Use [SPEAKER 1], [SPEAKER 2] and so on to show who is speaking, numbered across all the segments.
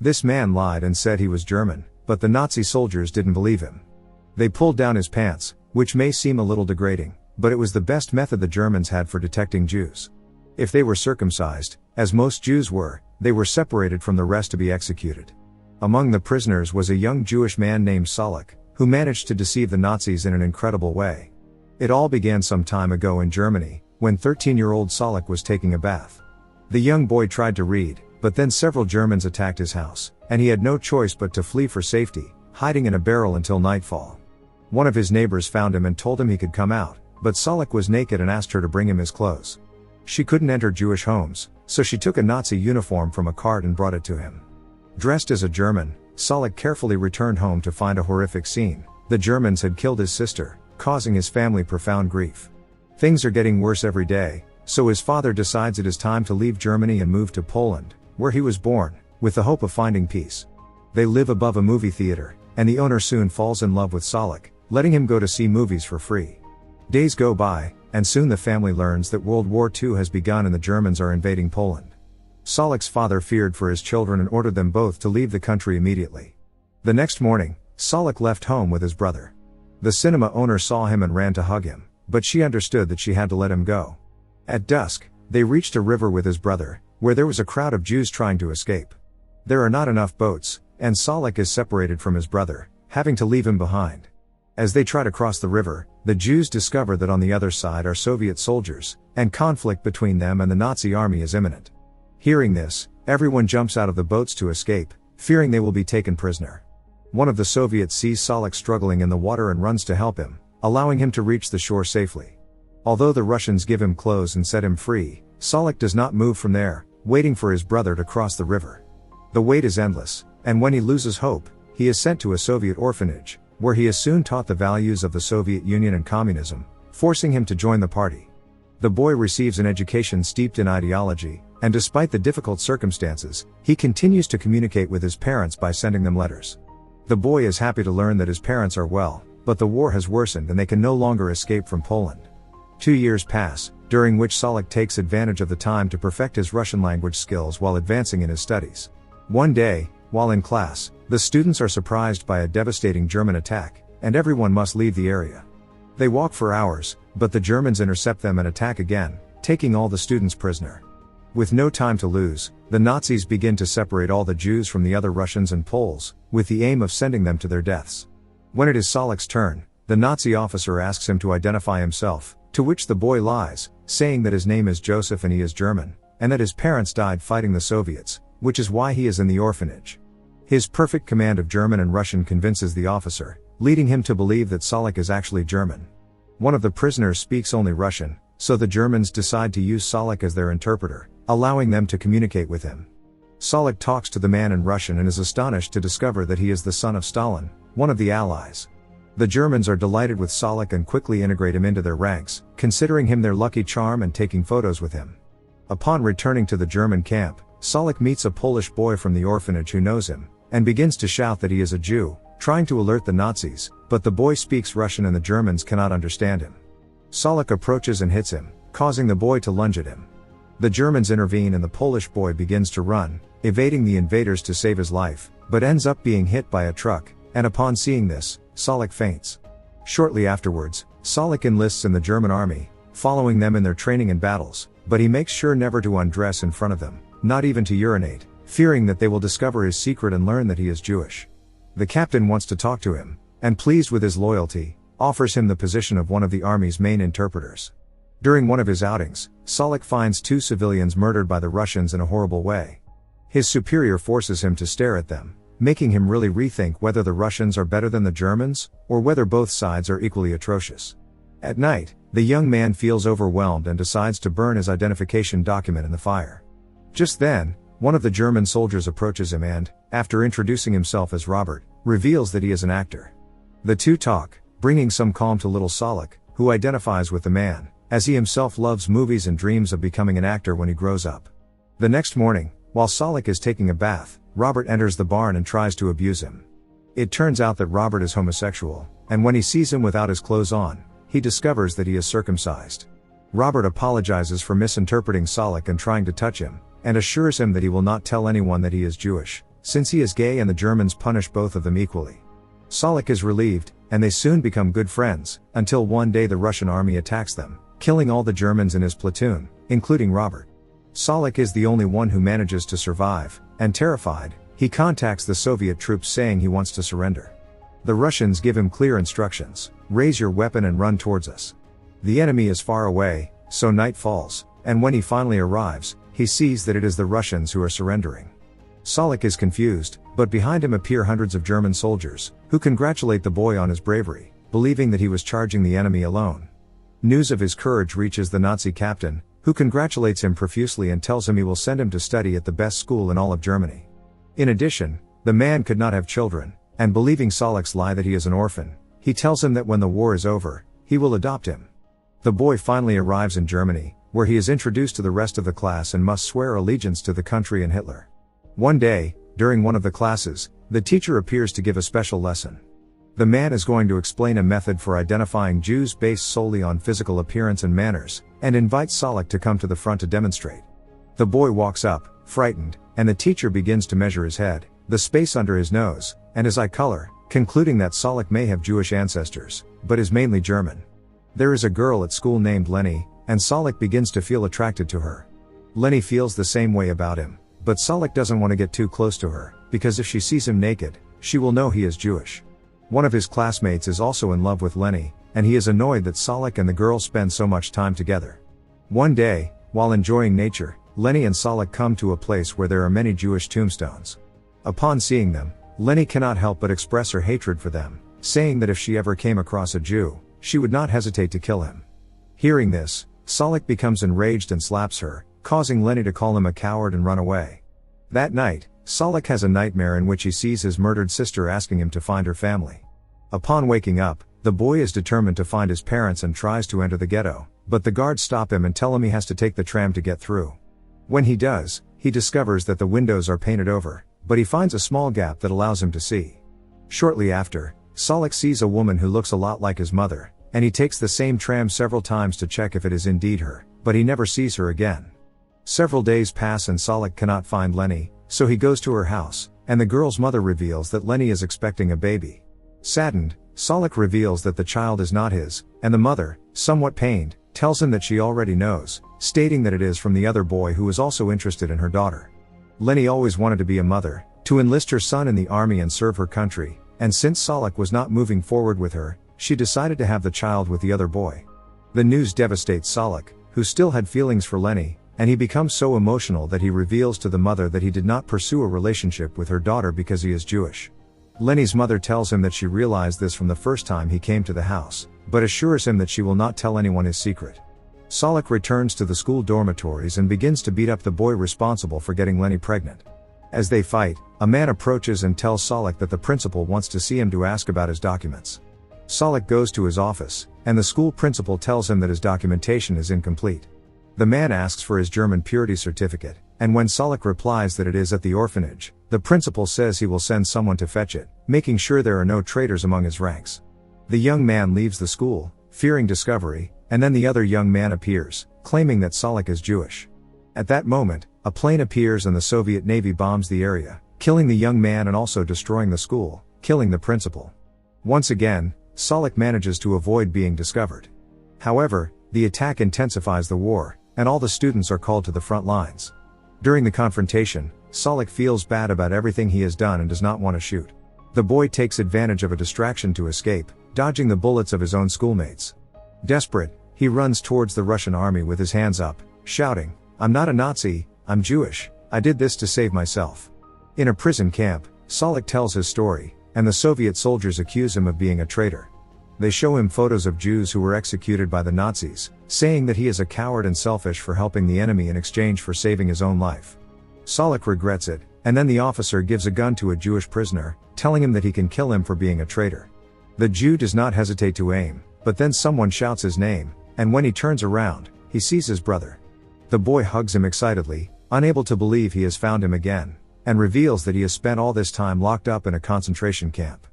[SPEAKER 1] This man lied and said he was German, but the Nazi soldiers didn't believe him. They pulled down his pants, which may seem a little degrading, but it was the best method the Germans had for detecting Jews. If they were circumcised, as most Jews were, they were separated from the rest to be executed. Among the prisoners was a young Jewish man named Salek, who managed to deceive the Nazis in an incredible way. It all began some time ago in Germany, when 13-year-old Salek was taking a bath. The young boy tried to read, but then several Germans attacked his house, and he had no choice but to flee for safety, hiding in a barrel until nightfall. One of his neighbors found him and told him he could come out, but Salek was naked and asked her to bring him his clothes. She couldn't enter Jewish homes, so she took a Nazi uniform from a cart and brought it to him. Dressed as a German, Salek carefully returned home to find a horrific scene. The Germans had killed his sister, causing his family profound grief. Things are getting worse every day, so his father decides it is time to leave Germany and move to Poland, where he was born, with the hope of finding peace. They live above a movie theater, and the owner soon falls in love with Salek, letting him go to see movies for free. Days go by, and soon the family learns that World War II has begun and the Germans are invading Poland. Salek's father feared for his children and ordered them both to leave the country immediately. The next morning, Salek left home with his brother. The cinema owner saw him and ran to hug him, but she understood that she had to let him go. At dusk, they reached a river with his brother, where there was a crowd of Jews trying to escape. There are not enough boats, and Salek is separated from his brother, having to leave him behind. As they try to cross the river, the Jews discover that on the other side are Soviet soldiers, and conflict between them and the Nazi army is imminent. Hearing this, everyone jumps out of the boats to escape, fearing they will be taken prisoner. One of the Soviets sees Salek struggling in the water and runs to help him, allowing him to reach the shore safely. Although the Russians give him clothes and set him free, Salek does not move from there, waiting for his brother to cross the river. The wait is endless, and when he loses hope, he is sent to a Soviet orphanage, where he is soon taught the values of the Soviet Union and communism, forcing him to join the party. The boy receives an education steeped in ideology, and despite the difficult circumstances, he continues to communicate with his parents by sending them letters. The boy is happy to learn that his parents are well, but the war has worsened and they can no longer escape from Poland. 2 years pass, during which Salek takes advantage of the time to perfect his Russian language skills while advancing in his studies. One day, while in class, the students are surprised by a devastating German attack, and everyone must leave the area. They walk for hours, but the Germans intercept them and attack again, taking all the students prisoner. With no time to lose, the Nazis begin to separate all the Jews from the other Russians and Poles, with the aim of sending them to their deaths. When it is Salek's turn, the Nazi officer asks him to identify himself, to which the boy lies, saying that his name is Joseph and he is German, and that his parents died fighting the Soviets, which is why he is in the orphanage. His perfect command of German and Russian convinces the officer, leading him to believe that Salek is actually German. One of the prisoners speaks only Russian, so the Germans decide to use Salek as their interpreter, allowing them to communicate with him. Salek talks to the man in Russian and is astonished to discover that he is the son of Stalin, one of the Allies. The Germans are delighted with Salek and quickly integrate him into their ranks, considering him their lucky charm and taking photos with him. Upon returning to the German camp, Salek meets a Polish boy from the orphanage who knows him, and begins to shout that he is a Jew, trying to alert the Nazis, but the boy speaks Russian and the Germans cannot understand him. Salek approaches and hits him, causing the boy to lunge at him. The Germans intervene and the Polish boy begins to run, evading the invaders to save his life, but ends up being hit by a truck, and upon seeing this, Salek faints. Shortly afterwards, Salek enlists in the German army, following them in their training and battles, but he makes sure never to undress in front of them, not even to urinate, fearing that they will discover his secret and learn that he is Jewish. The captain wants to talk to him, and pleased with his loyalty, offers him the position of one of the army's main interpreters. During one of his outings, Salek finds 2 civilians murdered by the Russians in a horrible way. His superior forces him to stare at them, making him really rethink whether the Russians are better than the Germans, or whether both sides are equally atrocious. At night, the young man feels overwhelmed and decides to burn his identification document in the fire. Just then, one of the German soldiers approaches him and, after introducing himself as Robert, reveals that he is an actor. The two talk, bringing some calm to little Salek, who identifies with the man, as he himself loves movies and dreams of becoming an actor when he grows up. The next morning, while Salek is taking a bath, Robert enters the barn and tries to abuse him. It turns out that Robert is homosexual, and when he sees him without his clothes on, he discovers that he is circumcised. Robert apologizes for misinterpreting Salek and trying to touch him, and assures him that he will not tell anyone that he is Jewish, since he is gay and the Germans punish both of them equally. Solek is relieved, and they soon become good friends, until one day the Russian army attacks them, killing all the Germans in his platoon, including Robert. Solek is the only one who manages to survive, and terrified, he contacts the Soviet troops saying he wants to surrender. The Russians give him clear instructions: raise your weapon and run towards us. The enemy is far away, so night falls, and when he finally arrives, he sees that it is the Russians who are surrendering. Solek is confused, but behind him appear hundreds of German soldiers, who congratulate the boy on his bravery, believing that he was charging the enemy alone. News of his courage reaches the Nazi captain, who congratulates him profusely and tells him he will send him to study at the best school in all of Germany. In addition, the man could not have children, and believing Solek's lie that he is an orphan, he tells him that when the war is over, he will adopt him. The boy finally arrives in Germany, where he is introduced to the rest of the class and must swear allegiance to the country and Hitler. One day, during one of the classes, the teacher appears to give a special lesson. The man is going to explain a method for identifying Jews based solely on physical appearance and manners, and invites Solek to come to the front to demonstrate. The boy walks up, frightened, and the teacher begins to measure his head, the space under his nose, and his eye color, concluding that Solek may have Jewish ancestors, but is mainly German. There is a girl at school named Lenny, and Solek begins to feel attracted to her. Lenny feels the same way about him, but Solek doesn't want to get too close to her, because if she sees him naked, she will know he is Jewish. One of his classmates is also in love with Lenny, and he is annoyed that Solek and the girl spend so much time together. One day, while enjoying nature, Lenny and Solek come to a place where there are many Jewish tombstones. Upon seeing them, Lenny cannot help but express her hatred for them, saying that if she ever came across a Jew, she would not hesitate to kill him. Hearing this, Solek becomes enraged and slaps her, causing Lenny to call him a coward and run away. That night, Solek has a nightmare in which he sees his murdered sister asking him to find her family. Upon waking up, the boy is determined to find his parents and tries to enter the ghetto, but the guards stop him and tell him he has to take the tram to get through. When he does, he discovers that the windows are painted over, but he finds a small gap that allows him to see. Shortly after, Solek sees a woman who looks a lot like his mother, and he takes the same tram several times to check if it is indeed her, but he never sees her again. Several days pass and Solek cannot find Lenny, so he goes to her house, and the girl's mother reveals that Lenny is expecting a baby. Saddened, Solek reveals that the child is not his, and the mother, somewhat pained, tells him that she already knows, stating that it is from the other boy who is also interested in her daughter. Lenny always wanted to be a mother, to enlist her son in the army and serve her country, and since Solek was not moving forward with her, she decided to have the child with the other boy. The news devastates Solek, who still had feelings for Lenny, and he becomes so emotional that he reveals to the mother that he did not pursue a relationship with her daughter because he is Jewish. Lenny's mother tells him that she realized this from the first time he came to the house, but assures him that she will not tell anyone his secret. Solek returns to the school dormitories and begins to beat up the boy responsible for getting Lenny pregnant. As they fight, a man approaches and tells Solek that the principal wants to see him to ask about his documents. Solek goes to his office, and the school principal tells him that his documentation is incomplete. The man asks for his German purity certificate, and when Solek replies that it is at the orphanage, the principal says he will send someone to fetch it, making sure there are no traitors among his ranks. The young man leaves the school, fearing discovery, and then the other young man appears, claiming that Solek is Jewish. At that moment, a plane appears and the Soviet Navy bombs the area, killing the young man and also destroying the school, killing the principal. Once again, Solek manages to avoid being discovered. However, the attack intensifies the war, and all the students are called to the front lines. During the confrontation, Solek feels bad about everything he has done and does not want to shoot. The boy takes advantage of a distraction to escape, dodging the bullets of his own schoolmates. Desperate, he runs towards the Russian army with his hands up, shouting, "I'm not a Nazi, I'm Jewish, I did this to save myself." In a prison camp, Solek tells his story, and the Soviet soldiers accuse him of being a traitor. They show him photos of Jews who were executed by the Nazis, saying that he is a coward and selfish for helping the enemy in exchange for saving his own life. Solek regrets it, and then the officer gives a gun to a Jewish prisoner, telling him that he can kill him for being a traitor. The Jew does not hesitate to aim, but then someone shouts his name, and when he turns around, he sees his brother. The boy hugs him excitedly, unable to believe he has found him again, and reveals that he has spent all this time locked up in a concentration camp.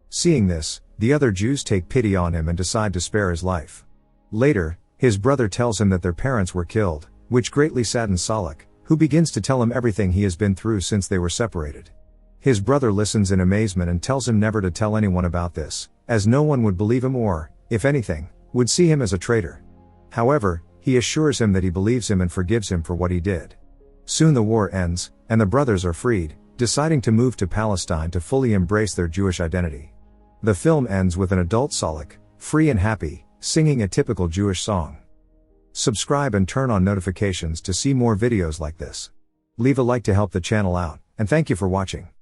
[SPEAKER 1] Seeing this, the other Jews take pity on him and decide to spare his life. Later, his brother tells him that their parents were killed, which greatly saddens Solek, who begins to tell him everything he has been through since they were separated. His brother listens in amazement and tells him never to tell anyone about this, as no one would believe him or, if anything, would see him as a traitor. However, he assures him that he believes him and forgives him for what he did. Soon the war ends, and the brothers are freed, deciding to move to Palestine to fully embrace their Jewish identity. The film ends with an adult Solak, free and happy, singing a typical Jewish song. Subscribe and turn on notifications to see more videos like this. Leave a like to help the channel out, and thank you for watching.